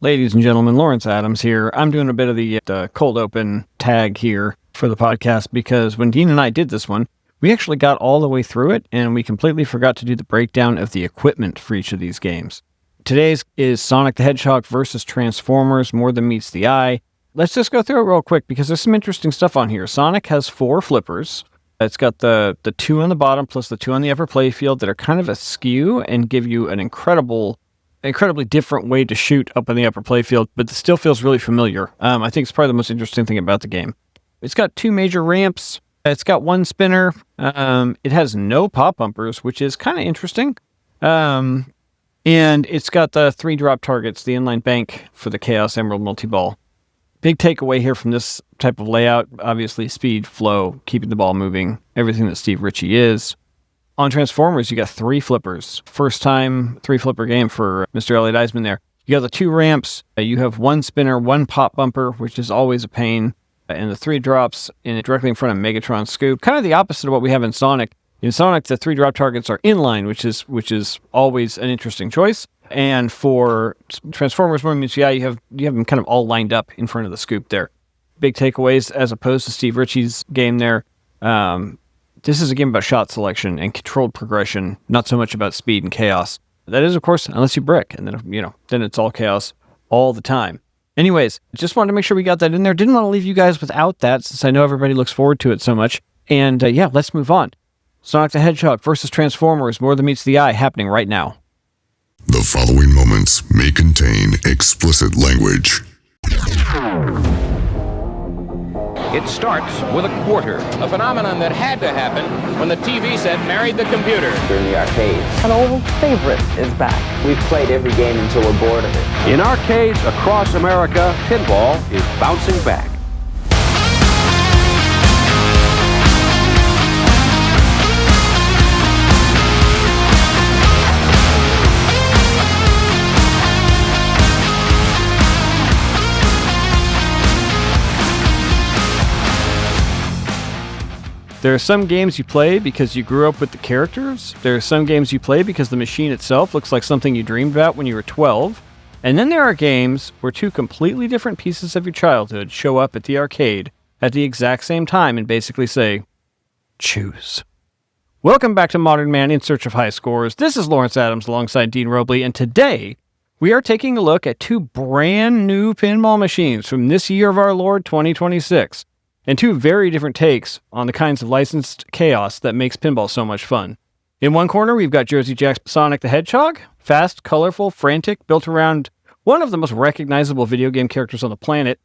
Ladies and gentlemen, Lawrence Adams here. I'm doing a bit of the cold open tag here for the podcast because when Dean and I did this one, we actually got all the way through it and we completely forgot to do the breakdown of the equipment for each of these games. Today's is Sonic the Hedgehog versus Transformers, More Than Meets the Eye. Let's just go through it real quick because there's some interesting stuff on here. Sonic has 4 flippers. It's got the 2 on the bottom plus the 2 on the upper playfield that are kind of askew and give you an incredibly different way to shoot up in the upper playfield, but it still feels really familiar. I think it's probably the most interesting thing about the game. It's got 2 major ramps. It's got 1 spinner. It has no pop bumpers, which is kind of interesting. And it's got the 3 drop targets, the inline bank for the Chaos Emerald multi-ball. Big takeaway here from this type of layout, obviously speed, flow, keeping the ball moving, everything that Steve Ritchie is. On Transformers, you got 3 flippers. First time 3 flipper game for Mr. Elliot Eisman there. You got the 2 ramps. You have 1 spinner, 1 pop bumper, which is always a pain, and the 3 drops directly in front of Megatron's scoop. Kind of the opposite of what we have in Sonic. In Sonic, the 3 drop targets are inline, which is always an interesting choice. And for Transformers More Than Meets the Eye, you have them kind of all lined up in front of the scoop there. Big takeaways as opposed to Steve Ritchie's game there. This is a game about shot selection and controlled progression, not so much about speed and chaos. That is, of course, unless you brick, and then it's all chaos all the time. Anyways, just wanted to make sure we got that in there. Didn't want to leave you guys without that, since I know everybody looks forward to it so much. And let's move on. Sonic the Hedgehog versus Transformers, More Than Meets the Eye, happening right now. The following moments may contain explicit language. It starts with a quarter, a phenomenon that had to happen when the TV set married the computer. In the arcades. An old favorite is back. We've played every game until we're bored of it. In arcades across America, pinball is bouncing back. There are some games you play because you grew up with the characters. There are some games you play because the machine itself looks like something you dreamed about when you were 12. And then there are games where 2 completely different pieces of your childhood show up at the arcade at the exact same time and basically say, choose. Welcome back to Modern Man in Search of High Scores. This is Lawrence Adams alongside Dean Roblee, and today we are taking a look at 2 brand new pinball machines from this year of our Lord 2026. And 2 very different takes on the kinds of licensed chaos that makes pinball so much fun. In one corner, we've got Jersey Jack's Sonic the Hedgehog, fast, colorful, frantic, built around one of the most recognizable video game characters on the planet.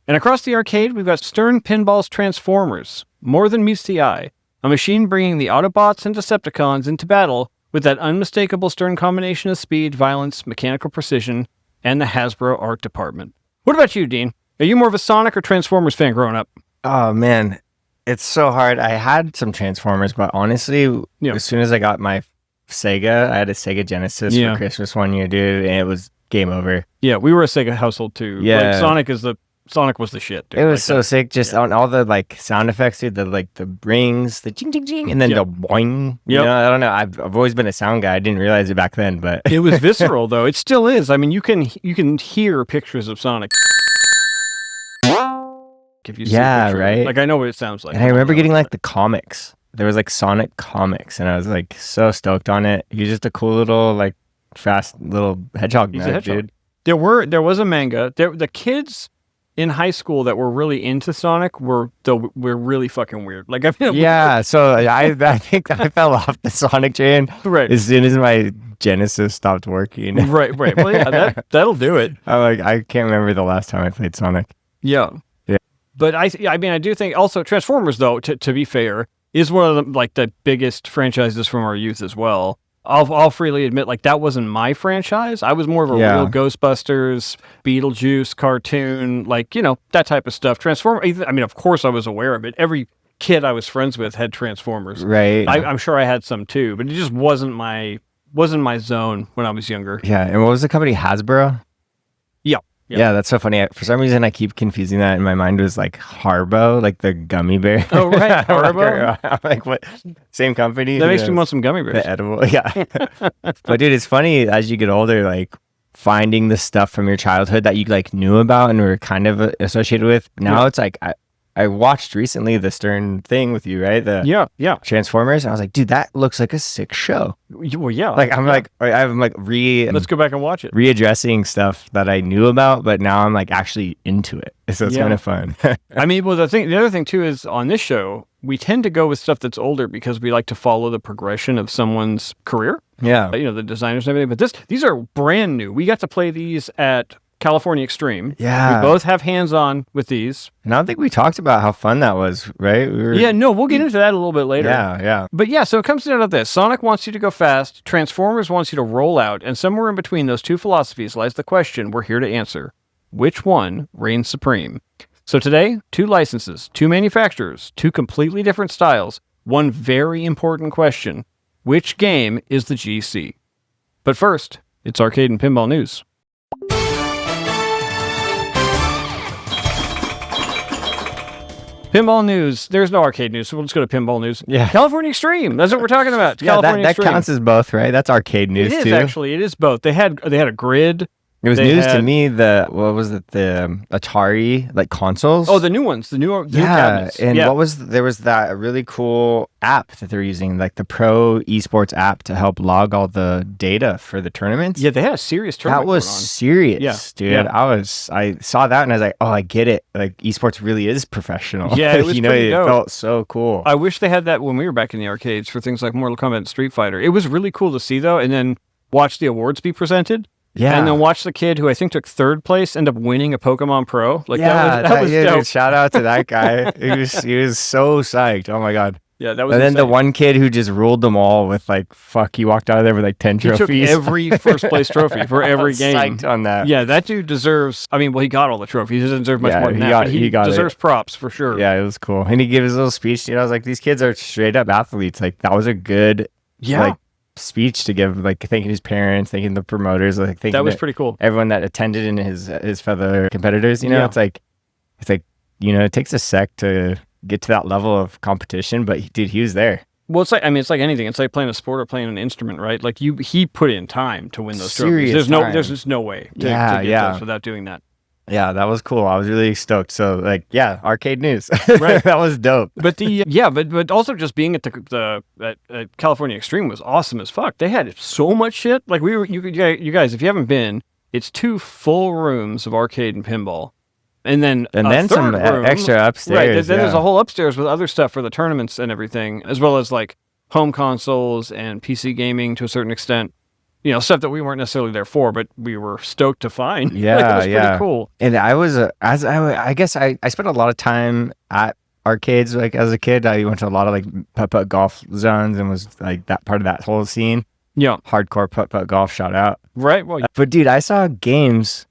And across the arcade, we've got Stern Pinball's Transformers, More Than Meets the Eye, a machine bringing the Autobots and Decepticons into battle with that unmistakable Stern combination of speed, violence, mechanical precision, and the Hasbro art department. What about you, Dean? Are you more of a Sonic or Transformers fan growing up? Oh, man, it's so hard. I had some Transformers, but honestly, as soon as I got my Sega, I had a Sega Genesis for Christmas one year, dude, and it was game over. Yeah, we were a Sega household, too. Yeah. Like, Sonic was the shit, dude. It was so sick, just on all the, sound effects, dude, the rings, the ching, ching, ching, and then the boing. Yep. I don't know. I've always been a sound guy. I didn't realize it back then, but... It was visceral, though. It still is. I mean, you can hear pictures of Sonic. If you see right? Like, I know what it sounds like. And I remember getting, the comics. There was, Sonic comics, and I was, so stoked on it. He's just a cool little, fast little hedgehog nerd, dude. There was a manga. The kids in high school that were really into Sonic were really fucking weird. Like, so I think I fell off the Sonic train as soon as my Genesis stopped working. Right. Well, yeah, that'll do it. I can't remember the last time I played Sonic. Yeah. But I do think also Transformers, though, to be fair, is one of the biggest franchises from our youth as well. I'll freely admit, that wasn't my franchise. I was more of a real Ghostbusters, Beetlejuice cartoon, that type of stuff. Transformers. I mean, of course, I was aware of it. Every kid I was friends with had Transformers. Right. I'm sure I had some too, but it just wasn't my zone when I was younger. Yeah. And what was the company? Hasbro. Yeah, that's so funny. For some reason, I keep confusing that in my mind with Harbo, the gummy bear. Oh, right. Harbo? What? Same company? That makes me want some gummy bears. The edible, yeah. But dude, it's funny as you get older, finding the stuff from your childhood that you like knew about and were kind of associated with. Now it's like I watched recently the Stern thing with you, right? The Transformers. And I was like, dude, that looks like a sick show. Well, yeah. Like I'm like let's go back and watch it. Readdressing stuff that I knew about, but now I'm like actually into it. So it's kind of fun. I mean, well, the other thing too is on this show, we tend to go with stuff that's older because we like to follow the progression of someone's career. Yeah. The designers and everything. But these are brand new. We got to play these at California Extreme. Yeah. We both have hands-on with these. And I don't think we talked about how fun that was, right? We'll get into that a little bit later. Yeah. But yeah, so it comes down to this. Sonic wants you to go fast, Transformers wants you to roll out, and somewhere in between those two philosophies lies the question we're here to answer. Which one reigns supreme? So today, 2 licenses, 2 manufacturers, 2 completely different styles, one very important question. Which game is the GC? But first, it's arcade and pinball news. Pinball news. There's no arcade news, so we'll just go to pinball news. Yeah. California Extreme. That's what we're talking about. Yeah, California that counts as both, right? That's arcade news too. It is actually. It is both. They had a grid. It was news to me. The Atari consoles. Oh, the new ones. The new cabinets. And there was that really cool app that they're using, like the Pro Esports app to help log all the data for the tournaments. Yeah, they had a serious tournament. That was serious, dude. Yeah. I saw that and I was like, oh, I get it. Like esports really is professional. Yeah, it was pretty dope. It felt so cool. I wish they had that when we were back in the arcades for things like Mortal Kombat and Street Fighter. It was really cool to see though, and then watch the awards be presented. Yeah. And then watch the kid who I think took 3rd place end up winning a Pokemon Pro. That was dope. Dude, shout out to that guy. he was so psyched. Oh my God. Yeah, that was And then insane. the one kid who just ruled them all with he walked out of there with 10 trophies. He took every first place trophy for every game. Psyched on that. Yeah, that dude deserves, he got all the trophies. He doesn't deserve much more than that. He deserves props for sure. Yeah, it was cool. And he gave his little speech. I was like, these kids are straight up athletes. Like that was a good speech to give, thanking his parents, thanking the promoters, thanking that was pretty cool. Everyone that attended and his fellow competitors. It's like it takes a sec to get to that level of competition, but he was there. Well, it's like anything. It's like playing a sport or playing an instrument, right? Like he put in time to win those trophies. There's just no way to get those without doing that. Yeah, that was cool. I was really stoked. So arcade news. Right. That was dope. But but also just being at the California Extreme was awesome as fuck. They had so much shit. Like you guys, if you haven't been, it's 2 full rooms of arcade and pinball. And then some room, extra upstairs. Right. Then there's a whole upstairs with other stuff for the tournaments and everything, as well as home consoles and PC gaming to a certain extent. Stuff that we weren't necessarily there for, but we were stoked to find. Yeah, it was pretty cool. And I was, I guess I spent a lot of time at arcades. As a kid, I went to a lot of putt-putt golf zones and was that part of that whole scene. Yeah. Hardcore putt-putt golf, shout out. Right. Well, but dude, I saw games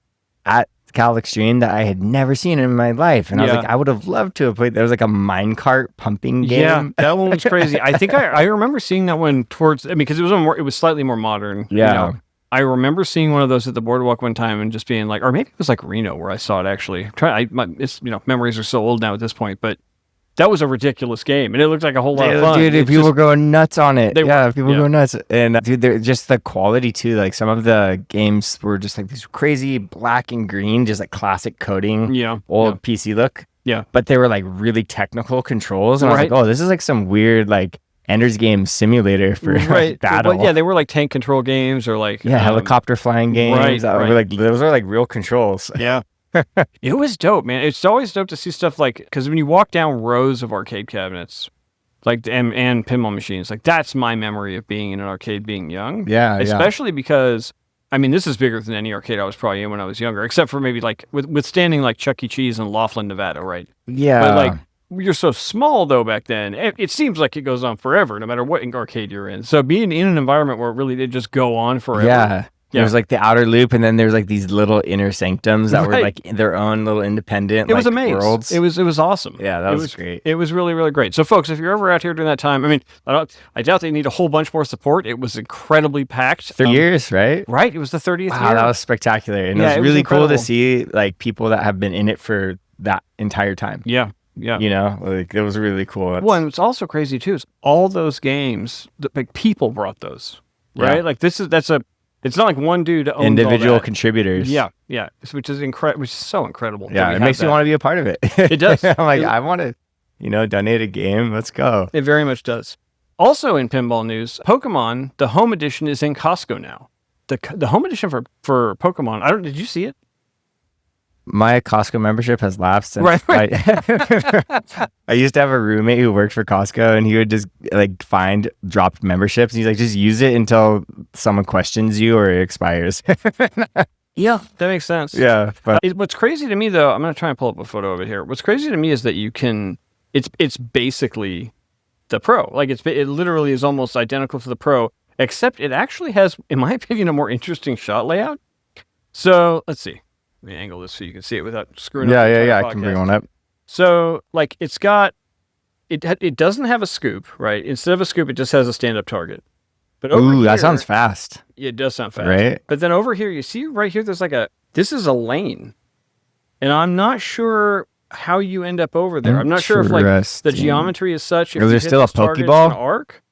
at Cal Extreme that I had never seen in my life. And I was like, I would have loved to have played. There was a minecart pumping game. Yeah, that one was crazy. I think I remember seeing that one because it was slightly more modern. Yeah. I remember seeing one of those at the boardwalk one time and just being or maybe it was Reno where I saw it actually. Memories are so old now at this point, but that was a ridiculous game, and it looked like a whole lot of fun. Dude, people were going nuts on it. People were going nuts. And dude, they're just the quality too. Some of the games were just these crazy black and green, just classic coding, old PC look. Yeah. But they were really technical controls. And I was like, oh, this is some weird Ender's Game simulator for battle. Well, they were tank control games or helicopter flying games. Those are real controls. Yeah. It was dope, man. It's always dope to see stuff because when you walk down rows of arcade cabinets, and pinball machines, that's my memory of being in an arcade being young. Yeah. Especially because, this is bigger than any arcade I was probably in when I was younger, except for maybe withstanding Chuck E. Cheese in Laughlin, Nevada, right? Yeah. But you're so small though back then. It seems like it goes on forever, no matter what arcade you're in. So being in an environment where it really did just go on forever. Yeah. There was the outer loop, and then there's these little inner sanctums that were their own little independent. It was a maze. Worlds. It was awesome. Yeah, that was great. It was really, really great. So, folks, if you're ever out here during that time, I doubt they need a whole bunch more support. It was incredibly packed. 30 years, right? Right. It was the 30th year. Wow, that was spectacular, and it was really cool to see people that have been in it for that entire time. Yeah. Yeah. It was really cool. Well, and what's also crazy too is all those games, people brought those, right? Yeah. It's not like one dude owns individual all that. contributors. Yeah, which is so incredible. Yeah, it makes me want to be a part of it. It does. I'm like, I want to, donate a game. Let's go. It very much does. Also in pinball news, Pokemon, the home edition is in Costco now. The home edition for Pokemon, did you see it? My Costco membership has lapsed. Right. I used to have a roommate who worked for Costco, and he would just find dropped memberships. And he's like, just use it until someone questions you or it expires. Yeah, that makes sense. Yeah. But what's crazy to me, though, I'm going to try and pull up a photo of it here. What's crazy to me is that you can, it's basically the Pro. Like it literally is almost identical to the Pro, except it actually has, in my opinion, a more interesting shot layout. So let's see. Let me angle this so you can see it without screwing up. Yeah. I can bring one up. So it's got, it doesn't have a scoop, right? Instead of a scoop, it just has a stand-up target. But over here, that sounds fast. It does sound fast. Right? But then over here, you see right here, there's this is a lane. And I'm not sure how you end up over there. I'm not sure if the geometry is such. Is there still a Pokeball? Arc?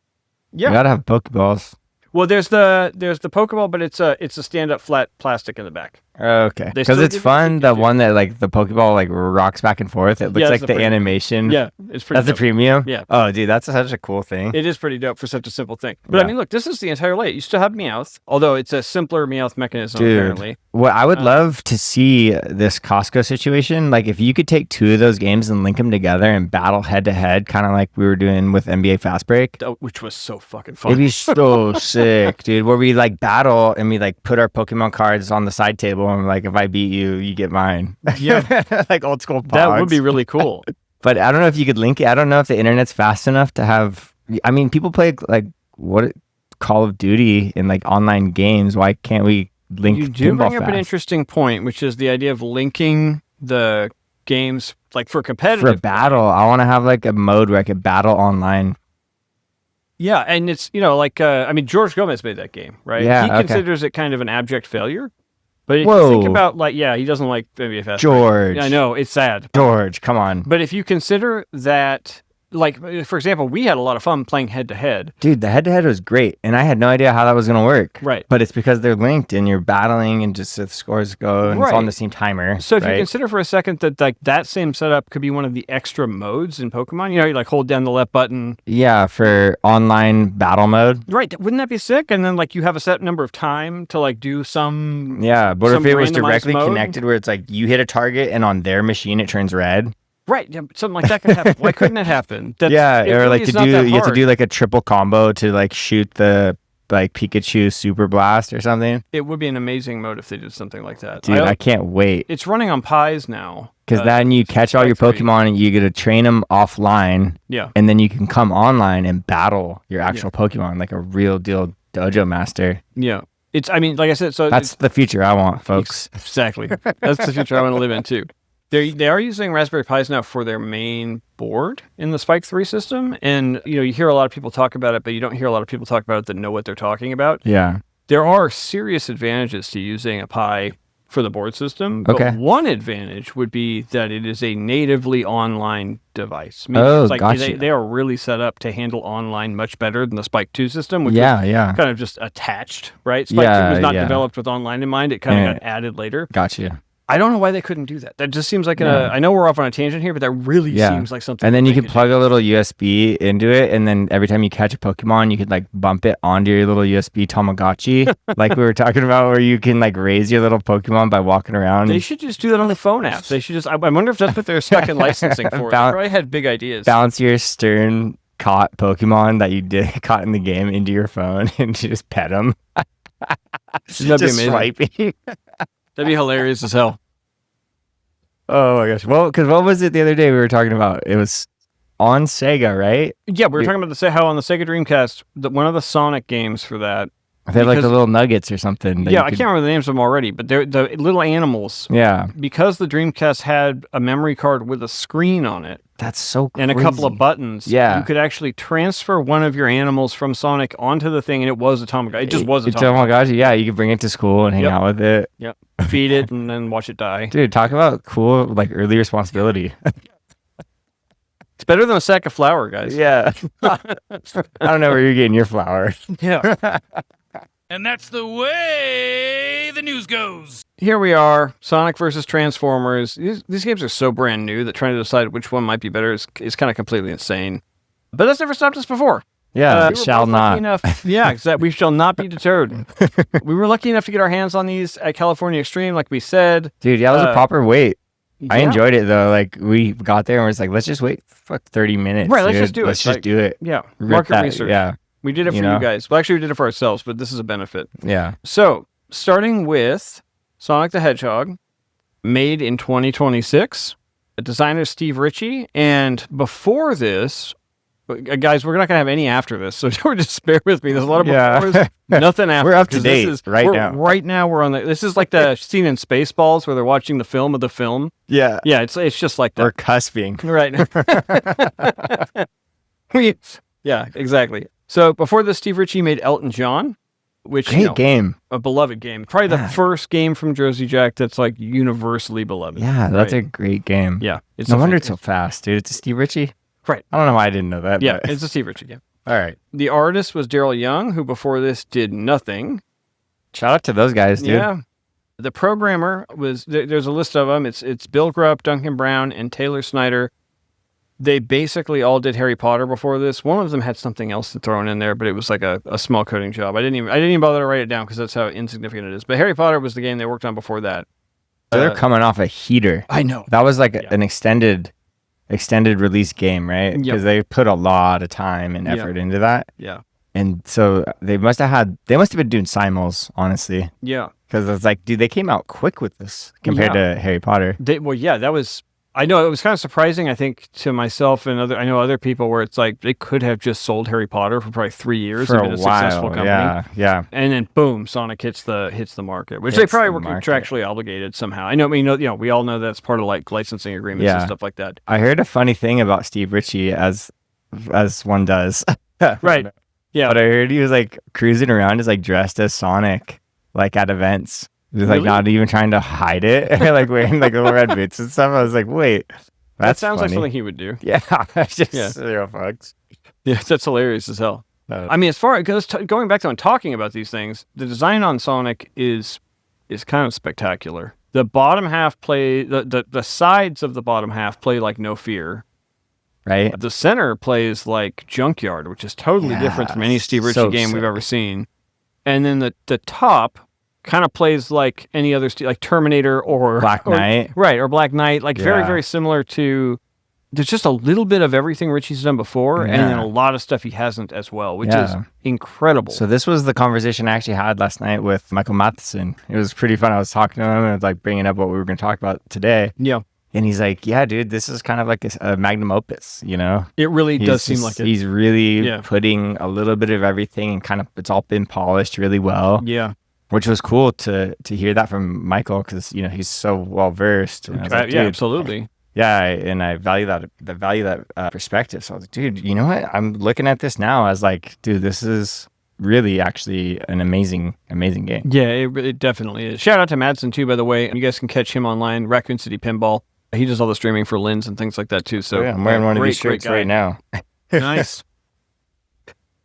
Yeah. You gotta have Pokeballs. Well, there's the Pokeball, but it's a stand-up flat plastic in the back. Okay, because it's fun. The one that the Pokeball rocks back and forth. It looks like the animation. Yeah, it's pretty. That's the premium. Yeah. Oh, dude, that's such a cool thing. It is pretty dope for such a simple thing. But I mean, look, this is the entire layout. You still have Meowth, although it's a simpler Meowth mechanism apparently. Well, I would love to see this Costco situation. Like, if you could take two of those games and link them together and battle head to head, kind of like we were doing with NBA Fast Break, which was so fucking fun. It'd be so sick, dude. Where we battle and we put our Pokemon cards on the side table and if I beat you, you get mine. Yeah, like old school Pogs. That would be really cool. But I don't know if you could link it. I don't know if the internet's fast enough to have. I mean, people play Call of Duty in online games. Why can't we link? You do bring up fast? an interesting point, which is the idea of linking the games for competitive. For battle, I want to have a mode where I could battle online. Yeah, and it's I mean, George Gomez made that game, right? Yeah, he considers it kind of an abject failure. But if Whoa. you think about he doesn't like maybe Fast George. I know, it's sad. George, come on. But if you consider that, for example, we had a lot of fun playing head to head. Dude, the head to head was great, and I had no idea how that was gonna work. Right. But it's because they're linked, and you're battling, and just the scores go, and it's on the same timer. So if you consider for a second that that same setup could be one of the extra modes in Pokemon, you hold down the left button. Yeah, for online battle mode. Right. Wouldn't that be sick? And then you have a set number of time to do some. Yeah, but if it was directly mode? connected, where it's you hit a target, and on their machine it turns red. Right, yeah, something like that could happen. Why couldn't that happen? Or really you have to do a triple combo to shoot the Pikachu Super Blast or something. It would be an amazing mode if they did something like that. Dude, I can't wait. It's running on Pies now. Because then you catch all your Pokemon and you get to train them offline. Yeah. And then you can come online and battle your actual Pokemon like a real deal dojo master. Yeah. I mean, like I said, so that's the future I want, folks. Exactly. That's the future I want to live in too. They are using Raspberry Pis now for their main board in the Spike 3 system. And, you hear a lot of people talk about it, but you don't hear a lot of people talk about it that know what they're talking about. Yeah. There are serious advantages to using a Pi for the board system. But one advantage would be that it is a natively online device. Gotcha. They are really set up to handle online much better than the Spike 2 system, which was kind of just attached, right? Spike 2 was not developed with online in mind. It kind of got added later. Gotcha. I don't know why they couldn't do that. That just seems like I know we're off on a tangent here, but that really seems like something. And then you could plug a little USB into it, and then every time you catch a Pokemon, you could bump it onto your little USB Tamagotchi, like we were talking about, where you can raise your little Pokemon by walking around. They should just do that on the phone apps. They should just. I wonder if that's what they're stuck in licensing for. They probably had big ideas. Bounce your Stern caught Pokemon that you caught in the game into your phone and just pet them. That'd be amazing. Swiping. That'd be hilarious as hell. Oh my gosh. Well, because what was it the other day we were talking about? It was on Sega, right? Yeah, we were talking about how on the Sega Dreamcast, one of the Sonic games for that. They have the little nuggets or something. Yeah, I can't remember the names of them already, but they're the little animals. Yeah. Because the Dreamcast had a memory card with a screen on it. That's so crazy. And a couple of buttons. Yeah. You could actually transfer one of your animals from Sonic onto the thing, and it was a Tamagotchi. It just was a Tamagotchi. Tamagotchi, yeah. You could bring it to school and hang out with it. Yep. Feed it and then watch it die. Dude, talk about cool, early responsibility. It's better than a sack of flour, guys. Yeah. I don't know where you're getting your flour. Yeah. And that's the way the news goes. Here we are, Sonic versus Transformers. These games are so brand new that trying to decide which one might be better is kind of completely insane. But that's never stopped us before. Yeah, we shall not. Exactly. We shall not be deterred. We were lucky enough to get our hands on these at California Extreme, like we said. Dude, yeah, it was a proper wait. I Yeah. enjoyed it though. Like we got there and was like, let's just wait for 30 minutes. Right, let's dude. just do it. Let's just do it. Yeah, Rip market that, research. Yeah, We did it for you guys. Well, actually, we did it for ourselves, but this is a benefit. yeah. So, starting with Sonic the Hedgehog, made in 2026, designer Steve Ritchie, and before this, guys, we're not going to have any after this, so just bear with me. There's a lot of befores, nothing after. We're up to date now. Right now, we're on the. This is like the scene in Spaceballs where they're watching the film of the film. Yeah. Yeah, it's just like that. We're cusping. Right. Yeah, exactly. So before this, Steve Ritchie made Elton John, which Great game. a beloved game. Probably the first game from Jersey Jack that's like universally beloved. Yeah, that's a great game. Yeah. It's No wonder it's so fast, dude. It's a Steve Ritchie. Right. I don't know why I didn't know that. Yeah, but... it's a Steve Ritchie game. All right. The artist was Daryl Young, who before this did nothing. Shout out to those guys, dude. Yeah. The programmer was, there's a list of them. It's Bill Grupp, Duncan Brown, and Taylor Snyder. They basically all did Harry Potter before this. One of them had something else thrown in there, but it was like a small coding job. I didn't even bother to write it down because that's how insignificant it is. But Harry Potter was the game they worked on before that. So they're coming off a heater. I know. That was like an extended release game, right? Because they put a lot of time and effort into that. Yeah. And so they must have been doing simuls, honestly. Yeah. Because it's like, dude, they came out quick with this compared to Harry Potter. That was, I know it was kind of surprising, I think, to myself and I know other people where it's like they could have just sold Harry Potter for probably 3 years For and a been a while, successful company. yeah. And then boom, Sonic hits the market, which Hits they probably the were market. contractually obligated somehow. I know, we all know that's part of like licensing agreements and stuff like that. I heard a funny thing about Steve Ritchie as one does. Right. Yeah. But I heard he was like cruising around just like dressed as Sonic, like at events. Just like Really? not even trying to hide it. Like wearing like little red boots and stuff. I was like, wait. That sounds funny. like something he would do. Yeah, just zero fucks. Yeah, that's hilarious as hell. I mean, as far as going back to and talking about these things, the design on Sonic is kind of spectacular. The bottom half the sides of the bottom half play like No Fear. Right. The center plays like Junkyard, which is totally different from any Steve Ritchie game we've ever seen. And then the top kind of plays like any other, like Terminator or Black Knight. Or Black Knight, like very, very similar to. There's just a little bit of everything Ritchie's done before, and then a lot of stuff he hasn't as well, which is incredible. So this was the conversation I actually had last night with Michael Matheson. It was pretty fun. I was talking to him and I was like bringing up what we were going to talk about today. Yeah. And he's like, yeah, dude, this is kind of like a magnum opus, you know? It really does seem like it. He's really putting a little bit of everything and kind of, it's all been polished really well. Yeah. Which was cool to hear that from Michael because, you know, he's so well versed. Like, yeah, absolutely. Yeah, and I value that perspective. So I was like, dude, you know what? I'm looking at this now as like, dude, this is really actually an amazing game. Yeah, it definitely is. Shout out to Madsen too, by the way. You guys can catch him online, Raccoon City Pinball. He does all the streaming for Lens and things like that too. So I'm wearing one of these shirts right now. Nice.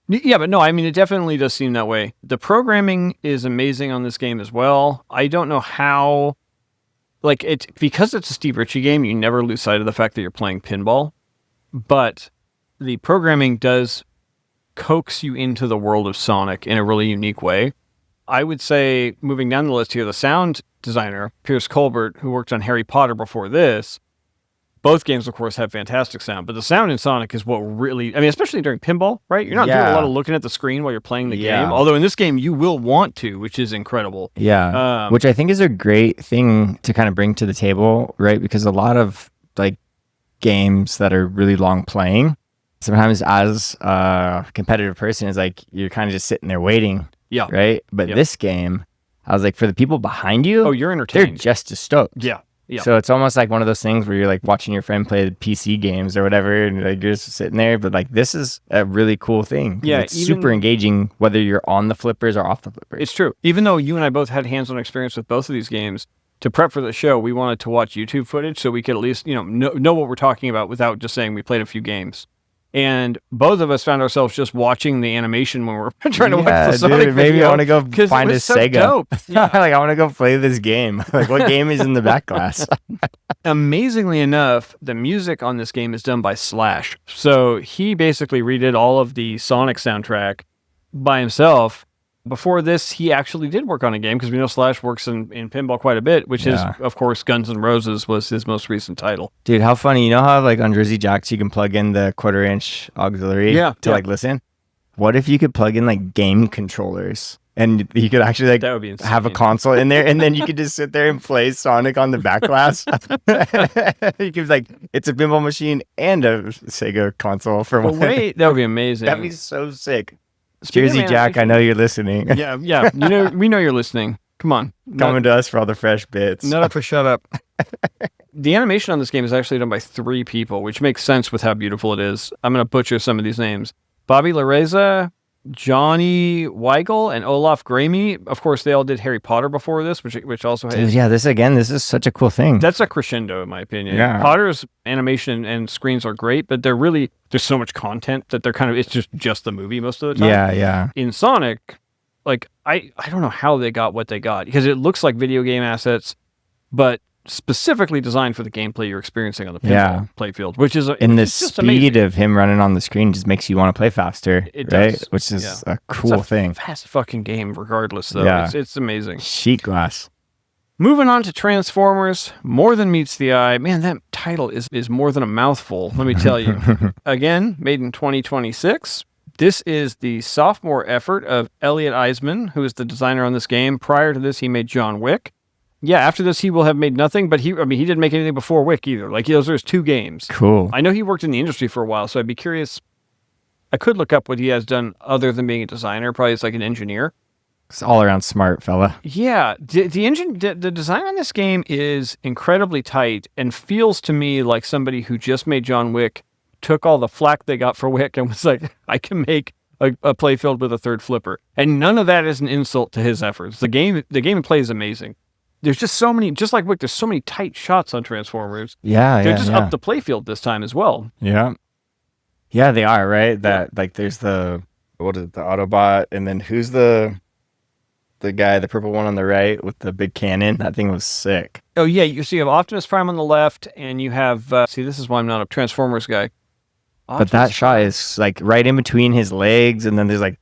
Yeah, but no, I mean, it definitely does seem that way. The programming is amazing on this game as well. I don't know how, like, because it's a Steve Ritchie game, you never lose sight of the fact that you're playing pinball, but the programming does coax you into the world of Sonic in a really unique way. I would say, moving down the list here, the sound designer, Pierce Colbert, who worked on Harry Potter before this, both games, of course, have fantastic sound, but the sound in Sonic is what really, I mean, especially during pinball, right? You're not doing a lot of looking at the screen while you're playing the game, although in this game you will want to, which is incredible. Yeah, which I think is a great thing to kind of bring to the table, right? Because a lot of like games that are really long playing, sometimes as a competitive person, is like you're kind of just sitting there waiting. Yeah. Right? But this game, I was like, for the people behind you, you're entertained. They're just as stoked. Yeah. Yeah. So it's almost like one of those things where you're like watching your friend play the PC games or whatever, and like you're just sitting there. But like this is a really cool thing. Yeah, it's super engaging whether you're on the flippers or off the flippers. It's true. Even though you and I both had hands-on experience with both of these games, to prep for the show, we wanted to watch YouTube footage so we could at least know what we're talking about without just saying we played a few games. And both of us found ourselves just watching the animation when we were trying to watch the Sonic dude, maybe video. I want to go find a so Sega. Dope. Yeah. Like, I want to go play this game. Like, what game is in the back glass? Amazingly enough, the music on this game is done by Slash. So he basically redid all of the Sonic soundtrack by himself. Before this, he actually did work on a game because we know Slash works in pinball quite a bit, which is, of course, Guns N' Roses was his most recent title. Dude, how funny. You know how, like, on Jersey Jacks, you can plug in the 1/4-inch auxiliary to, like, listen? What if you could plug in, like, game controllers? And you could actually, like, that would be insane. Have a console in there, and then you could just sit there and play Sonic on the back glass. You could, like, it's a pinball machine and a Sega console for one. Wait, that would be amazing. That'd be so sick. Jersey Jack, I know you're listening. Yeah. We know you're listening. Come on. Coming to us for all the fresh bits. Not up for shut up. The animation on this game is actually done by 3 people, which makes sense with how beautiful it is. I'm going to butcher some of these names. Bobby Lareza, Johnny Weigel, and Olaf Gramey. Of course, they all did Harry Potter before this, which also has... Dude, yeah, this is such a cool thing. That's a crescendo, in my opinion. Yeah. Potter's animation and screens are great, but there's so much content that it's just the movie most of the time. Yeah. In Sonic, like, I don't know how they got what they got, because it looks like video game assets, but specifically designed for the gameplay you're experiencing on the pinball playfield, which is and the just speed amazing. of him running on the screen just makes you want to play faster. It right? does. Which is a cool thing. Fast fucking game, regardless, though. Yeah. It's amazing. Sheet glass. Moving on to Transformers, More Than Meets the Eye. Man, that title is more than a mouthful, let me tell you. Again, made in 2026. This is the sophomore effort of Elliot Eisman, who is the designer on this game. Prior to this, he made John Wick. Yeah, after this, he will have made nothing, but he didn't make anything before Wick either. Like, those are his 2 games. Cool. I know he worked in the industry for a while, so I'd be curious. I could look up what he has done other than being a designer. Probably as like an engineer. It's all around smart fella. Yeah, the design on this game is incredibly tight and feels to me like somebody who just made John Wick took all the flack they got for Wick and was like, I can make a playfield with a 3rd flipper. And none of that is an insult to his efforts. The game play is amazing. There's just so many, just like Wick, there's so many tight shots on Transformers. Yeah, They're just up the playfield this time as well. Yeah. Yeah, they are, right? That like there's the Autobot, and then who's the guy, the purple one on the right with the big cannon? That thing was sick. Oh yeah, you have Optimus Prime on the left, and you have this is why I'm not a Transformers guy. But that shot is like right in between his legs, and then there's like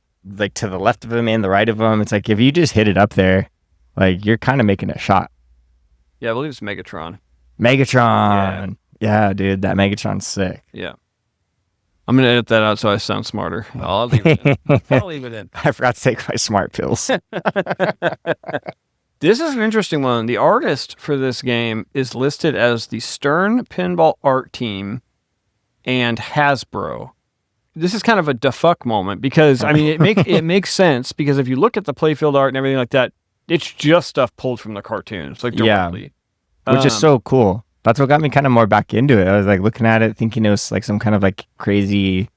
to the left of him and the right of him. It's like if you just hit it up there, like you're kind of making a shot. Yeah, I believe it's Megatron. Megatron. Yeah, dude, that Megatron's sick. Yeah. I'm going to edit that out so I sound smarter. I'll leave it in. I'll leave it in. I forgot to take my smart pills. This is an interesting one. The artist for this game is listed as the Stern Pinball Art Team and Hasbro. This is kind of a da fuck moment because, I mean, it makes sense because if you look at the playfield art and everything like that, it's just stuff pulled from the cartoons, like directly. Yeah. Which is so cool. That's what got me kind of more back into it. I was like looking at it, thinking it was like some kind of like crazy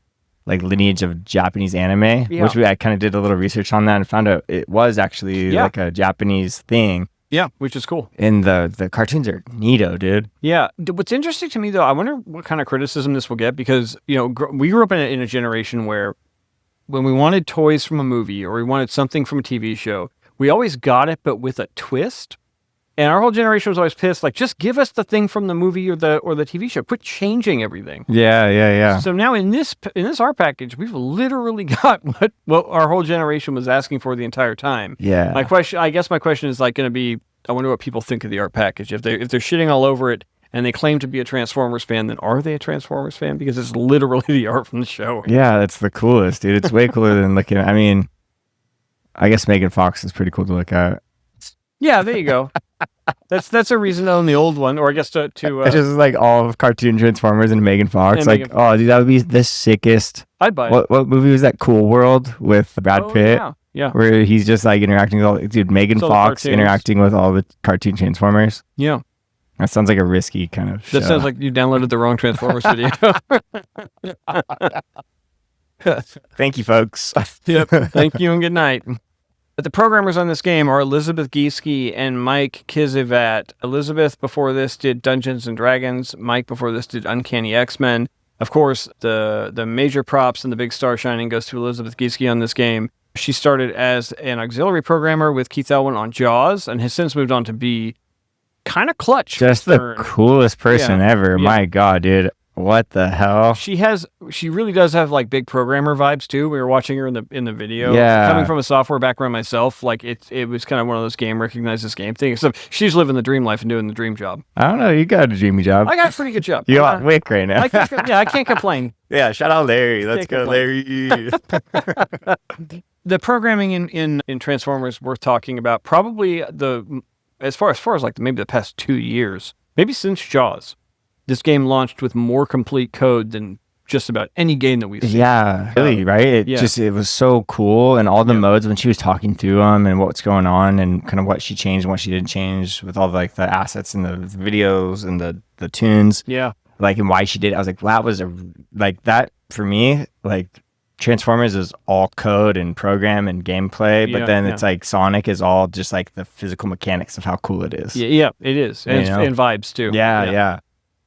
like lineage of Japanese anime, which I kind of did a little research on that and found out it was actually like a Japanese thing. Yeah, which is cool. And the cartoons are neato, dude. Yeah. What's interesting to me, though, I wonder what kind of criticism this will get because, we grew up in a generation where when we wanted toys from a movie or we wanted something from a TV show, we always got it, but with a twist. And our whole generation was always pissed, like, just give us the thing from the movie or the TV show. Quit changing everything. Yeah. So now in this art package, we've literally got what our whole generation was asking for the entire time. Yeah. I guess my question is like going to be, I wonder what people think of the art package. If they're shitting all over it and they claim to be a Transformers fan, then are they a Transformers fan? Because it's literally the art from the show. Yeah, that's the coolest, dude. It's way cooler than looking at, I mean, I guess Megan Fox is pretty cool to look at. Yeah, there you go. That's a reason to own the old one, or I guess to it's just like all of cartoon Transformers and Megan Fox. Oh, dude, that would be the sickest. I'd buy it. What movie was that? Cool World with Brad Pitt. Yeah. Where he's just like interacting with Megan Fox interacting with all the cartoon Transformers. Yeah. That sounds like a risky kind of show. That sounds like you downloaded the wrong Transformers video. Thank you, folks. Yep. Thank you and good night. But the programmers on this game are Elizabeth Gieske and Mike Kizivat. Elizabeth before this did Dungeons and Dragons. Mike before this did Uncanny X-Men. Of course, the major props and the big star shining goes to Elizabeth Gieske on this game. She started as an auxiliary programmer with Keith Elwin on Jaws and has since moved on to be kind of clutch. Just the coolest person ever. Yeah. My God, dude. What the hell? She really does have like big programmer vibes too. We were watching her in the video. Yeah. Coming from a software background myself, like it was kind of one of those game recognizes game things. So she's living the dream life and doing the dream job. I don't know. You got a dreamy job. I got a pretty good job. You're on Wick right now. I can't complain. Yeah, shout out Larry. Let's go, Larry. The programming in Transformers worth talking about. Probably as far as like maybe the past 2 years, maybe since Jaws. This game launched with more complete code than just about any game that we've seen. Yeah, really, right? It was so cool, and all the modes when she was talking through them and what's going on and kind of what she changed and what she didn't change with all like the assets and the videos and the tunes. Yeah. Like, and why she did it. I was like, wow, that was that for me, like Transformers is all code and program and gameplay, but then it's like Sonic is all just like the physical mechanics of how cool it is. Yeah, it is. And vibes too. Yeah.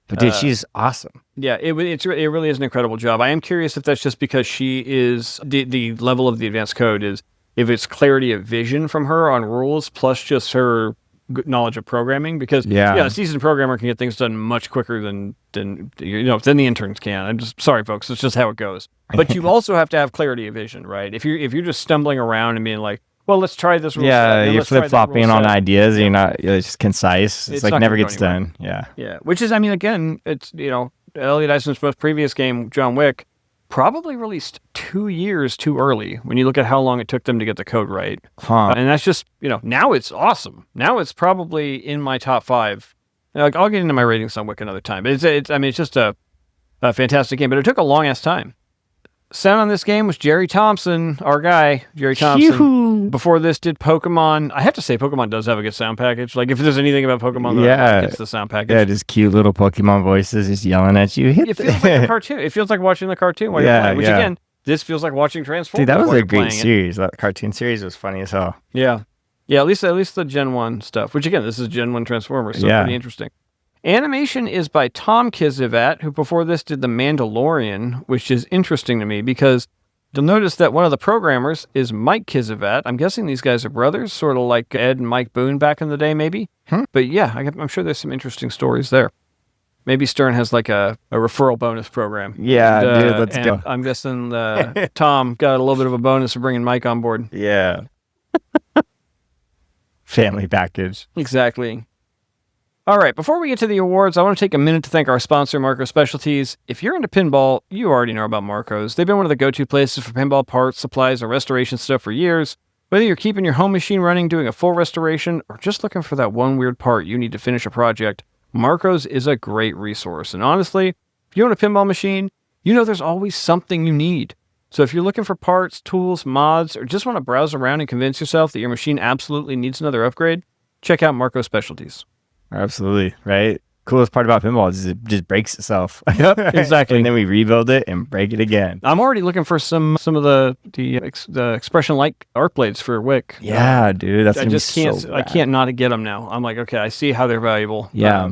But dude, she's awesome. Yeah, it really is an incredible job. I am curious if that's just because she is the level of the advanced code is if it's clarity of vision from her on rules plus just her good knowledge of programming, because a seasoned programmer can get things done much quicker than the interns can. I'm just sorry, folks. It's just how it goes. But you also have to have clarity of vision, right? If you're just stumbling around and being like, well, let's try this rule. Yeah, you're flip-flopping on ideas. You're not just concise. It's like never gets done. Yeah. Yeah. Which is, I mean, again, it's, Elliot Eisen's most previous game, John Wick, probably released 2 years too early when you look at how long it took them to get the code right. And that's just, now it's awesome. Now it's probably in my top 5. Like, I'll get into my ratings on Wick another time. But it's just a fantastic game. But it took a long-ass time. Sound on this game was Jerry Thompson, our guy, Jerry Thompson. Yoo-hoo. Before this, did Pokemon. I have to say, Pokemon does have a good sound package. Like, if there's anything about Pokemon, it's the sound package. Yeah, just cute little Pokemon voices just yelling at you. It feels like a cartoon. It feels like watching the cartoon while you're playing. Which, again, this feels like watching Transformers. Dude, that was a great series. That cartoon series was funny as hell. Yeah. Yeah, at least the Gen 1 stuff. Which, again, this is Gen 1 Transformers, so pretty interesting. Animation is by Tom Kizivat, who before this did The Mandalorian, which is interesting to me because you'll notice that one of the programmers is Mike Kizivat. I'm guessing these guys are brothers, sort of like Ed and Mike Boone back in the day, maybe. But yeah, I'm sure there's some interesting stories there. Maybe Stern has like a referral bonus program. Yeah, dude, let's go. I'm guessing Tom got a little bit of a bonus for bringing Mike on board. Yeah. Family package. Exactly. All right, before we get to the awards, I want to take a minute to thank our sponsor, Marco Specialties. If you're into pinball, you already know about Marco's. They've been one of the go-to places for pinball parts, supplies, and restoration stuff for years. Whether you're keeping your home machine running, doing a full restoration, or just looking for that one weird part you need to finish a project, Marco's is a great resource. And honestly, if you own a pinball machine, there's always something you need. So if you're looking for parts, tools, mods, or just want to browse around and convince yourself that your machine absolutely needs another upgrade, check out Marco Specialties. Absolutely, right? Coolest part about pinball is it just breaks itself. Yep, exactly. And then we rebuild it and break it again. I'm already looking for some of the expression-like arc blades for Wick. Yeah, dude, that's I can't not get them now. I'm like, okay, I see how they're valuable. Yeah.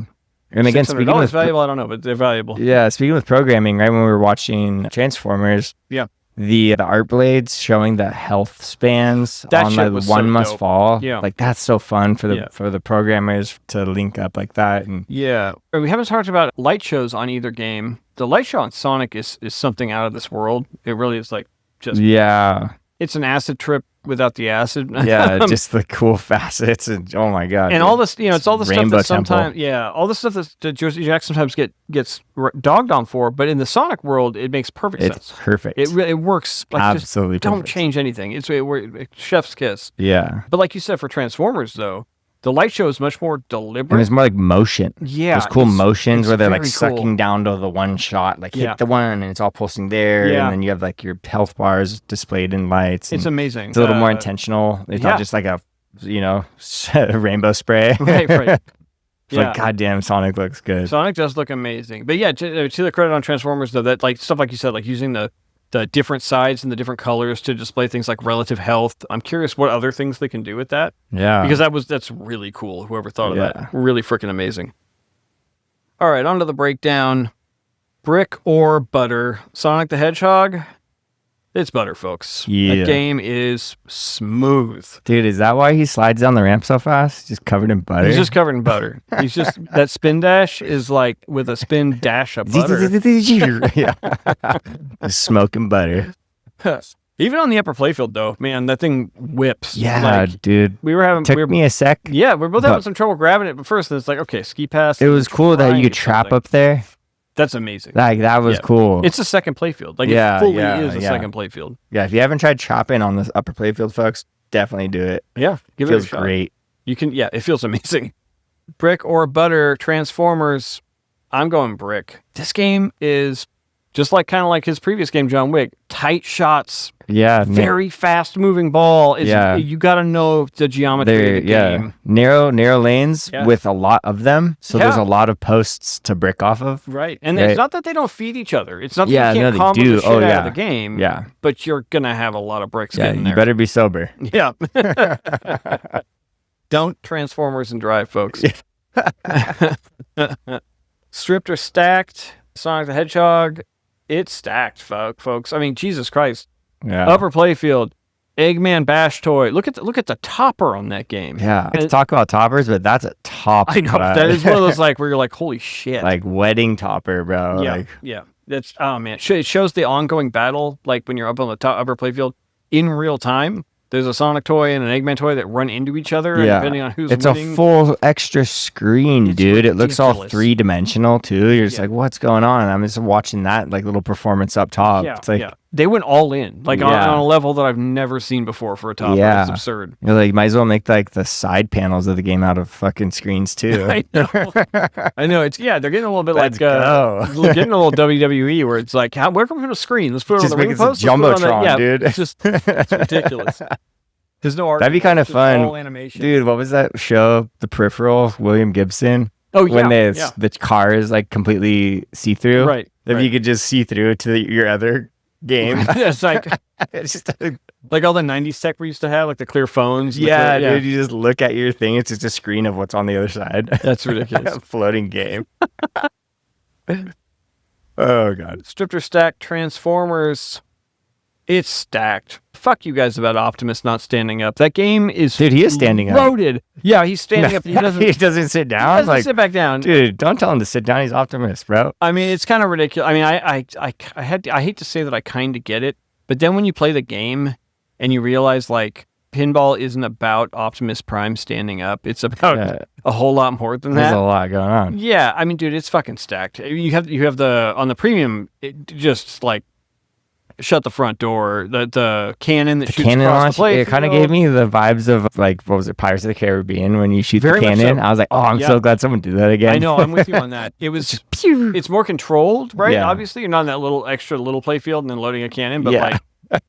And again, speaking of valuable, I don't know, but they're valuable. Yeah, speaking of programming, right, when we were watching Transformers, the art blades showing the health spans on the one must fall. Yeah. Like that's so fun for the programmers to link up like that. And we haven't talked about light shows on either game. The light show on Sonic is something out of this world. It really is like just it's an acid trip without the acid. Yeah, just the cool facets and oh my god. And all this, it's all the stuff that sometimes, temple. All the stuff that Jersey Jack sometimes gets dogged on for, but in the Sonic world, it makes perfect sense. It's perfect. It works. Like, absolutely just don't change anything. It's chef's kiss. Yeah. But like you said, for Transformers though, the light show is much more deliberate. And it's more like motion. Yeah. There's cool motions where they're like sucking down to the one shot, like hit the one and it's all pulsing there. Yeah. And then you have like your health bars displayed in lights. It's amazing. It's a little more intentional. It's not just like a, rainbow spray. Right. It's like, goddamn, Sonic looks good. Sonic does look amazing. But yeah, to the credit on Transformers though, that like stuff like you said, like using the different sides and the different colors to display things like relative health. I'm curious what other things they can do with that. Yeah. Because that's really cool. Whoever thought of that. Really freaking amazing. All right, on to the breakdown. Brick or butter? Sonic the Hedgehog? It's butter, folks. Yeah. That game is smooth. Dude, is that why he slides down the ramp so fast? Just covered in butter? He's just covered in butter. He's just, that spin dash is like with a spin dash of butter. Yeah. Smoking butter. Even on the upper playfield, though, man, that thing whips. Yeah, dude. We were having... Took me a sec. Yeah, we were both having some trouble grabbing it, but first it's like, okay, ski pass. It was cool that you could trap up there. That's amazing. Like, that was cool. It's a second playfield. Like, it fully is a second playfield. Yeah, if you haven't tried trapping on this upper playfield, folks, definitely do it. Yeah, give it a shot. Feels great. You can, it feels amazing. Brick or butter, Transformers. I'm going brick. This game is just like kind of like his previous game, John Wick. Tight shots. Yeah. Very fast moving ball. You got to know the geometry of the game. Narrow lanes with a lot of them. So there's a lot of posts to brick off of. Right. And it's not that they don't feed each other. It's not that you can't combo the shit out of the game. Yeah. But you're going to have a lot of bricks getting there. You better be sober. Yeah. Don't Transformers and drive, folks. Stripped or stacked, Sonic the Hedgehog. It's stacked, folks. I mean, Jesus Christ. Yeah. Upper playfield, Eggman Bash Toy. Look at the topper on that game. Yeah. Let's talk about toppers, but that's a top. I know. That is one of those like where you're like, holy shit. Like wedding topper, bro. Yeah. Yeah. That's, oh man. It shows the ongoing battle, like when you're up on the upper playfield in real time. There's a Sonic toy and an Eggman toy that run into each other, and depending on who's winning. It's a full extra screen, dude. It looks all 3-dimensional too. You're just like, what's going on? And I'm just watching that like little performance up top. Yeah, it's like they went all in, like on a level that I've never seen before for a topper. Yeah. It's absurd. You're like, might as well make like the side panels of the game out of fucking screens too. I know. I know. It's they're getting a little bit Let's go. Getting a little WWE where it's like, where can we put a screen? Let's put it just on the make ring it post. Jumbotron, dude. It's ridiculous. There's no art. That'd be kind of fun, all animation. Dude. What was that show? The Peripheral, William Gibson. Oh yeah, when the car is like completely see through. Right. If you could just see through to your other game. It's like it's just like all the '90s tech we used to have, like the clear phones. Yeah, dude. You just look at your thing. It's just a screen of what's on the other side. That's ridiculous. Floating game. Oh god. Stripped or stacked Transformers. It's stacked. Fuck you guys about Optimus not standing up. That game is dude. He is standing loaded. Up. Yeah, he's standing up. He doesn't sit down. He doesn't sit back down. Dude, don't tell him to sit down. He's Optimus, bro. I mean, it's kind of ridiculous. I mean, I hate to say that I kind of get it, but then when you play the game and you realize like pinball isn't about Optimus Prime standing up. It's about a whole lot more than that. There's a lot going on. Yeah, I mean, dude, it's fucking stacked. You have the on the premium, it just like. Shut the front door. The cannon that shoots across the plate. It kind of gave me the vibes of like, what was it, Pirates of the Caribbean when you shoot the cannon. So. I was like, oh, I'm so glad someone did that again. I know, I'm with you on that. It was just pew. It's more controlled, right? Yeah. Obviously, you're not in that little play field and then loading a cannon, but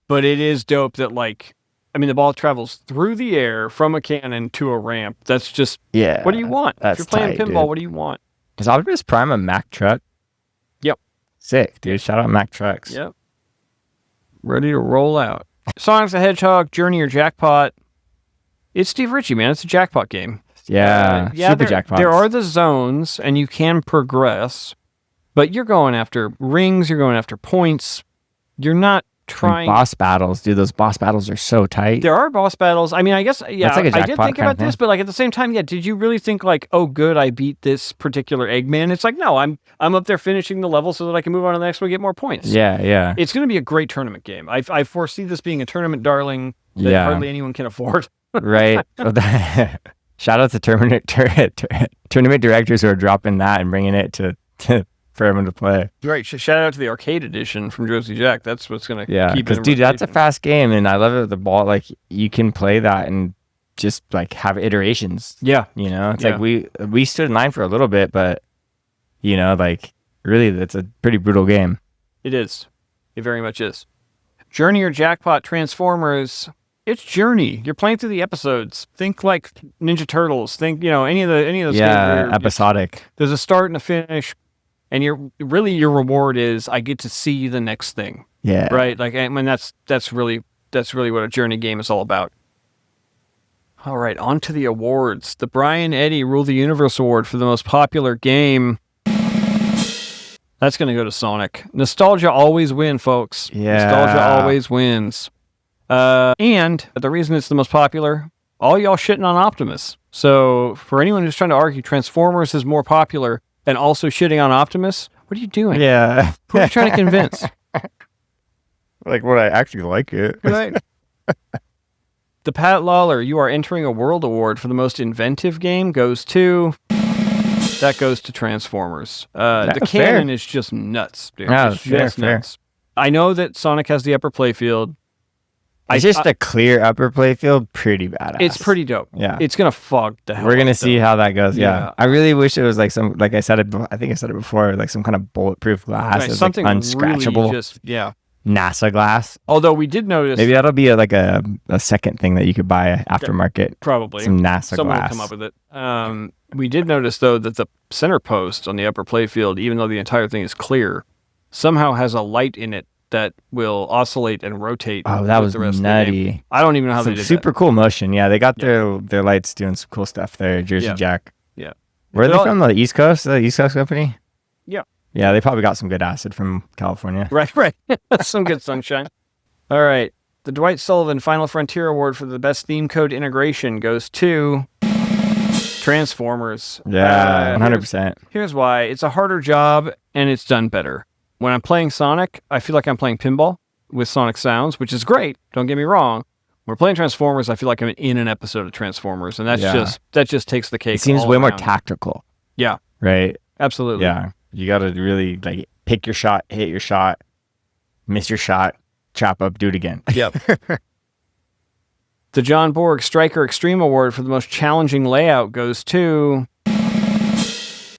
but it is dope that like, I mean, the ball travels through the air from a cannon to a ramp. That's just what do you want? If you're playing pinball, what do you want? Is Optimus Prime a Mack truck? Yep. Sick, dude. Shout out Mack trucks. Yep. Ready to roll out. Sonic the Hedgehog, Journey or Jackpot. It's Steve Ritchie, man. It's a jackpot game. Yeah, super jackpot. There are the zones, and you can progress, but you're going after rings, you're going after points. You're not trying... And boss battles, dude. Those boss battles are so tight. There are boss battles. I mean, I guess, yeah, like I did think about this, but like at the same time, did you really think like, oh, good, I beat this particular Eggman? It's like, no, I'm up there finishing the level so that I can move on to the next one and get more points. Yeah. It's going to be a great tournament game. I foresee this being a tournament darling that hardly anyone can afford. Right. Shout out to tournament directors who are dropping that and bringing it to for everyone to play. Right. Shout out to the arcade edition from Josie Jack. That's what's going to keep it. Because, dude, that's a fast game, and I love it. The ball, like, you can play that and just, like, have iterations. Yeah. You know? It's like we stood in line for a little bit, but, you know, like, really, that's a pretty brutal game. It is. It very much is. Journey or Jackpot Transformers... It's Journey. You're playing through the episodes. Think like Ninja Turtles. Think, any of those games. Yeah, episodic. There's a start and a finish, and your reward is I get to see the next thing. Yeah. Right? Like, I mean, that's really what a Journey game is all about. All right, on to the awards. The Brian Eddy Rule the Universe Award for the most popular game. That's going to go to Sonic. Nostalgia always wins, folks. Yeah. Nostalgia always wins. And the reason it's the most popular, all y'all shitting on Optimus. So for anyone who's trying to argue Transformers is more popular and also shitting on Optimus, what are you doing? Yeah. Who are you trying to convince? Like, what I actually like it. Right. The Pat Lawler, you are entering a World Award for the most inventive game goes to... That goes to Transformers. The canon is just nuts, dude. Yeah, it's just nuts. I know that Sonic has the upper playfield. It's just a clear upper playfield, pretty badass. It's pretty dope. Yeah. It's going to fog the hell We're going to up, see though. how that goes. Yeah. Yeah. I really wish it was like some, like I said it, I think I said it before, like some kind of bulletproof glass. Right, It's something like unscratchable. really just, yeah. NASA glass. Although we did notice... Maybe that'll be like a second thing that you could buy aftermarket. Probably. Some NASA Someone glass. will come up with it. We did notice, though, that the center post on the upper playfield, even though the entire thing is clear, somehow has a light in it that will oscillate and rotate. Oh, that with was the rest nutty. Of the game. I don't even know how Some they did super that. cool motion. Yeah, they got their lights doing some cool stuff there. Jersey Jack. Yeah. Where are they They're all- from? The East Coast? The East Coast company? Yeah. Yeah, they probably got some good acid from California. Right. Some good sunshine. All right. The Dwight Sullivan Final Frontier Award for the best theme code integration goes to Transformers. Yeah, 100%. Here's why. It's a harder job, and it's done better. When I'm playing Sonic, I feel like I'm playing pinball with Sonic sounds, which is great. Don't get me wrong. When we're playing Transformers, I feel like I'm in an episode of Transformers, and that just takes the cake. It seems all way more around. tactical. Yeah, Right? absolutely. Yeah. You got to really like pick your shot, hit your shot, miss your shot, chop up, do it again. Yep. The John Borg Striker Extreme Award for the most challenging layout goes to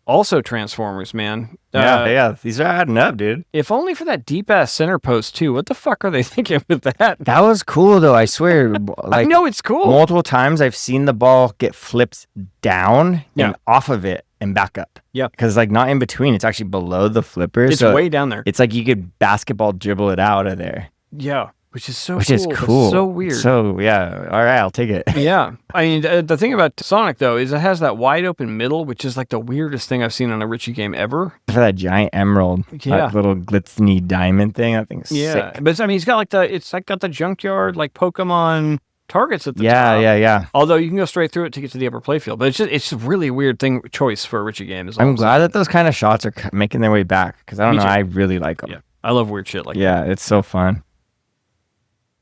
also Transformers, man. Yeah. These are adding up, dude. If only for that deep ass center post too. What the fuck are they thinking with that? That was cool, though. I swear. I Like, know it's cool. multiple times I've seen the ball get flipped down and off of it and back up. Yeah. Because like not in between. It's actually below the flipper. It's so way down there. It's like you could basketball dribble it out of there. Yeah, which is so Which cool. is but cool. so weird. So, yeah. All right, I'll take it. Yeah. I mean, the thing about Sonic, though, is it has that wide open middle, which is like the weirdest thing I've seen on a Richie game ever. For that giant emerald, Yeah. that little glitzy diamond thing, I think is Yeah. sick. But I mean, he's got like it's like got the junkyard, like Pokemon targets at the top. Yeah. Although you can go straight through it to get to the upper playfield. But it's a really weird choice for a Richie game. Is all I'm glad that those kind of shots are making their way back because I don't Me know, too. I really like them. Yeah. I love weird shit like that. Yeah, it's so fun.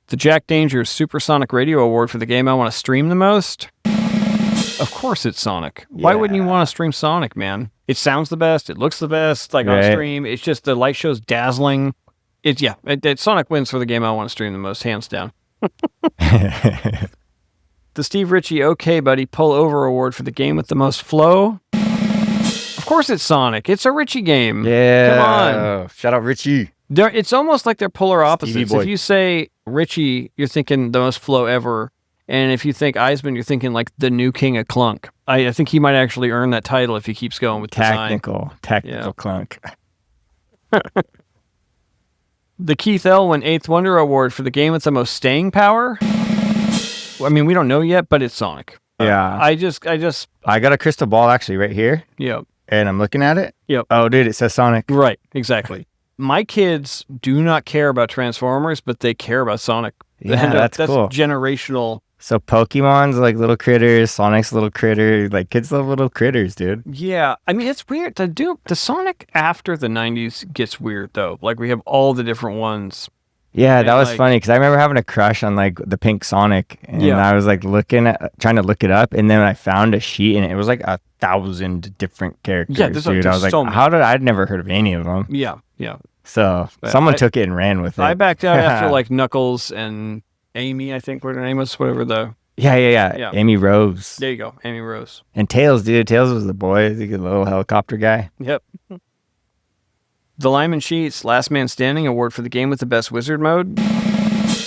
The Jack Danger Supersonic Radio Award for the game I want to stream the most. Of course it's Sonic. Why wouldn't you want to stream Sonic, man? It sounds the best. It looks the best. Like on Right. stream. It's just the light show's dazzling. Sonic wins for the game I want to stream the most, hands down. The Steve Ritchie OK Buddy Pull Over Award for the game with the most flow. Of course it's Sonic. It's a Ritchie game. Yeah. Come on. Shout out Richie. It's almost like they're polar opposites. boy. If you say Ritchie, you're thinking the most flow ever. And if you think Eisman, you're thinking like the new king of clunk. I think he might actually earn that title if he keeps going with design. Technical clunk. The Keith Elwin Eighth Wonder Award for the game with the most staying power. I mean, we don't know yet, but it's Sonic. Yeah. I I got a crystal ball actually right here, yep. and I'm looking at it. Yep. Oh, dude, it says Sonic. Right, exactly. My kids do not care about Transformers, but they care about Sonic. Yeah, And, that's cool. Generational. So Pokemon's like little critters, Sonic's little critter. Like kids love little critters, dude. Yeah, I mean, it's weird. The Sonic after the 90s gets weird, though. Like, we have all the different ones. Yeah, that And, was like- funny because I remember having a crush on like the pink Sonic, and Yeah. I was like trying to look it up, and then I found a sheet, and it was like 1,000 different characters. Yeah, there's dude. I was like, so many. I'd never heard of any of them. Yeah. So But someone I- took it and ran with it. I backed out after, like, Knuckles and Amy, I think what her name was, whatever the... Yeah. Yeah. Amy Rose There you go, Amy Rose. and Tails, dude. Tails was the boy, the little helicopter guy. Yep. The Lyman Sheets Last Man Standing Award for the game with the best wizard mode.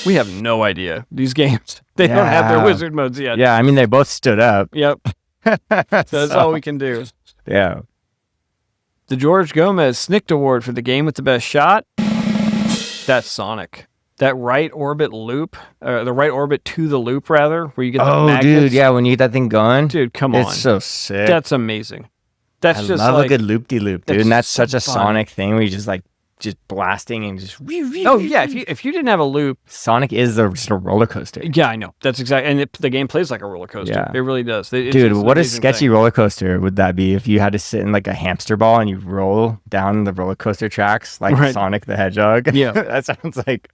We have no idea. These games, they don't have their Yeah. wizard modes yet. Yeah, I mean they both stood up. Yep. So that's all we can do. Yeah. The George Gomez Snicked Award for the game with the best shot. That's Sonic. That right orbit loop, the right orbit to the loop, rather, where you get the Oh, magnets. dude, yeah, when you get that thing going, Dude, come on. it's so sick. That's amazing. That's I just love like a good loop-de-loop, dude. that's And that's so such a fun. Sonic thing where you just blasting and just. Oh yeah, if you didn't have a loop, Sonic is just a roller coaster. yeah, I know. That's exactly, and the game plays like a roller coaster. Yeah. It really does. It's Dude, an what a amazing sketchy thing. roller coaster would that be if you had to sit in like a hamster ball and you roll down the roller coaster tracks like Right. Sonic the Hedgehog? Yeah. That sounds like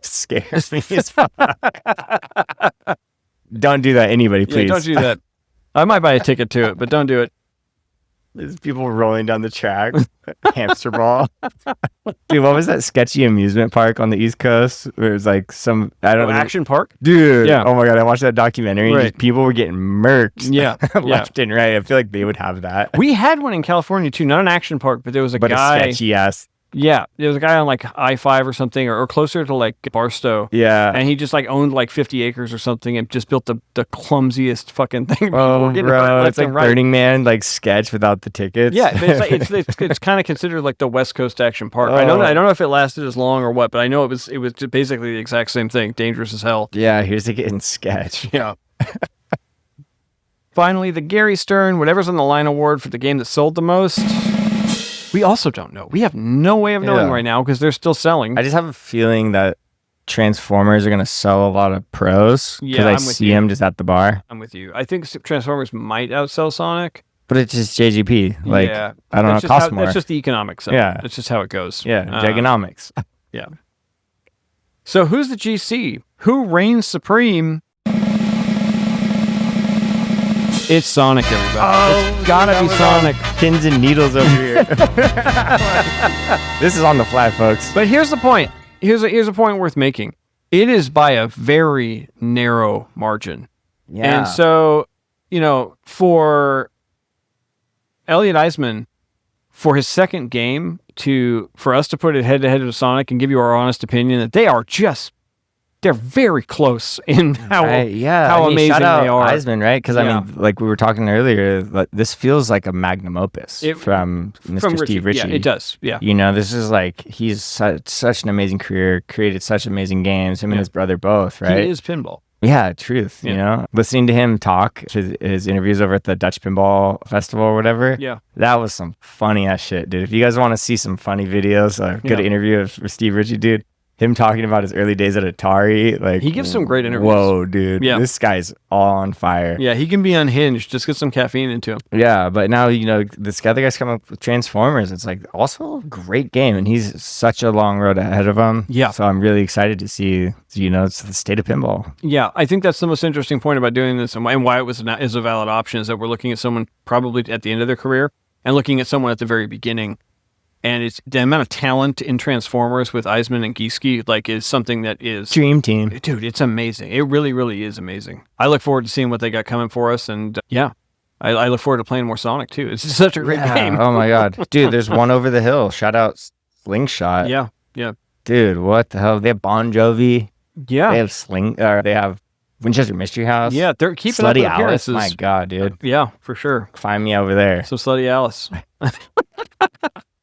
scares me as fuck. Don't do that, anybody, Yeah, please. don't do that. I might buy a ticket to it, but don't do it. There's people rolling down the track, hamster ball. Dude, what was that sketchy amusement park on the East Coast? Where it was like I don't know. Action Park. Dude, Yeah. oh my God, I watched that documentary and Right. just people were getting murked Yeah, left and right. I feel like they would have that. We had one in California too, not an action park, but there was a But guy. a sketchy ass. Yeah, there was a guy on like I-5 or something, or closer to like Barstow. Yeah. And he just like owned like 50 acres or something and just built the clumsiest fucking thing. Oh, Getting bro, hurt left it's like and right. Burning Man, like sketch without the tickets. Yeah, but it's kind of considered like the West Coast Action Park. I don't know if it lasted as long or what, but I know it was just basically the exact same thing. Dangerous as hell. Yeah, here's the getting sketch. Yeah. Finally, the Gary Stern Whatever's on the Line award for the game that sold the most. We also don't know. We have no way of knowing right now because they're still selling. I just have a feeling that Transformers are gonna sell a lot of pros because Yeah, I I'm with see you. them just at the bar. I'm with you. I think Transformers might outsell Sonic. But it's just JGP. Like, yeah. I don't know, That's it just costs how- more. That's just the economics of it. Yeah. That's just how it goes. Yeah, Jagonomics. Yeah. So who's the GC? Who reigns supreme? It's Sonic, everybody. It's gotta be Sonic. Pins and needles over here. This is on the fly, folks. But here's the point. Here's a point worth making. It is by a very narrow margin. Yeah. And so, for Elliot Eisman, for his second game, for us to put it head to head with Sonic and give you our honest opinion that they're very close in how amazing shout out they are. Eisman, right? Because I mean, like we were talking earlier, like, this feels like a magnum opus from Mr. Steve Ritchie. Yeah, it does. Yeah. This is like he's such an amazing career, created such amazing games. Him and his brother both, right? He is pinball. Yeah, truth. Listening to him talk to his interviews over at the Dutch Pinball Festival or whatever. Yeah, that was some funny ass shit, dude. If you guys want to see some funny videos, a good interview with Steve Ritchie, dude. Him talking about his early days at Atari, like he gives some great interviews. Whoa, dude! Yeah. This guy's all on fire. Yeah, he can be unhinged. Just get some caffeine into him. Yeah, but now this other guy's coming up with Transformers. It's like also a great game, and he's such a long road ahead of him. Yeah. So I'm really excited to see it's the state of pinball. Yeah, I think that's the most interesting point about doing this, and why it is a valid option is that we're looking at someone probably at the end of their career and looking at someone at the very beginning. And it's the amount of talent in Transformers with Eisman and Gieske, like, is something that is Dream team. Dude, it's amazing. It really, really is amazing. I look forward to seeing what they got coming for us, and I look forward to playing more Sonic too. It's just such a great game. Oh my god, dude! There's one over the hill. Shout out Slingshot. Yeah. Dude, what the hell? They have Bon Jovi. Yeah. They have Winchester Mystery House. Yeah, they're keeping up Slutty with Alice. appearances. My god, dude. Yeah, for sure. Find me over there. So Slutty Alice.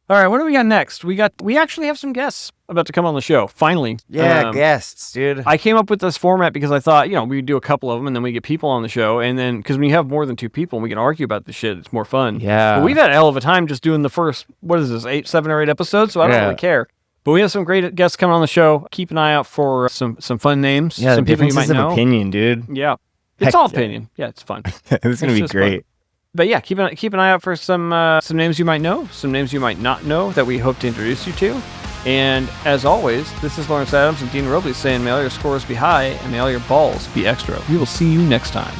All right, what do we got next? We actually have some guests about to come on the show. Finally. Yeah, guests, dude. I came up with this format because I thought, we do a couple of them and then we get people on the show. And then, because when you have more than two people and we can argue about the shit, it's more fun. Yeah. But we've had a hell of a time just doing the first, 7 or 8 episodes, so I don't really care. But we have some great guests coming on the show. Keep an eye out for some fun names. Yeah, some the people you might differences know. of opinion, dude. Yeah. It's all opinion. Yeah, it's fun. This is going to be great. Fun. But yeah, keep an eye out for some names you might know, some names you might not know that we hope to introduce you to. And as always, this is Lawrence Adams and Dean Roblee saying, may all your scores be high and may all your balls be extra. We will see you next time.